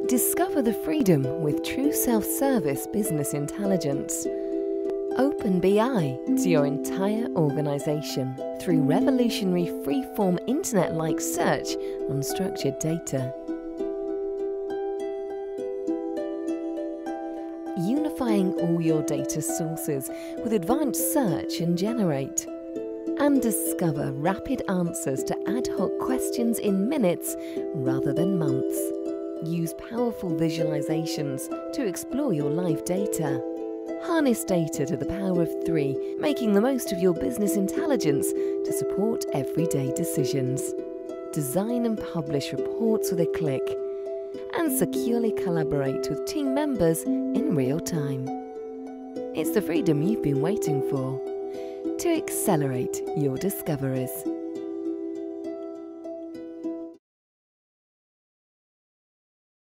Discover the freedom with true self-service business intelligence. Open BI to your entire organization through revolutionary free-form internet-like search on structured data. Unifying all your data sources with advanced search and generate. And discover rapid answers to ad hoc questions in minutes rather than months. Use powerful visualizations to explore your live data. Harness data to the power of 3, making the most of your business intelligence to support everyday decisions. Design and publish reports with a click. And securely collaborate with team members in real time. It's the freedom you've been waiting for to accelerate your discoveries.